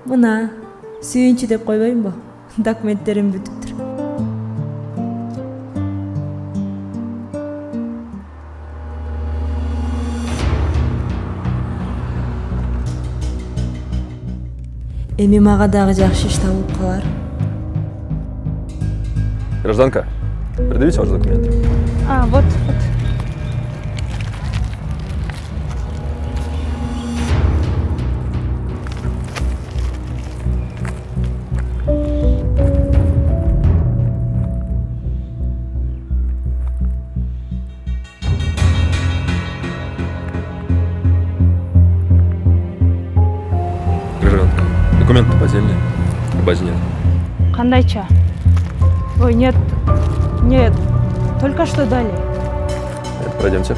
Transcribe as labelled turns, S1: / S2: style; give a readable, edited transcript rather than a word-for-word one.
S1: Мына сүйүнчү деп койбоймунбу? Документтерим бүтүптүр. Эми мага дагы жакшы иш табылып калар.
S2: Гражданка, предъявите ваши документы.
S3: Вот.
S2: Гражданка, документы поддельные. В базе нет.
S3: Кандайча? Ой, нет, только что дали.
S2: Это пройдемте.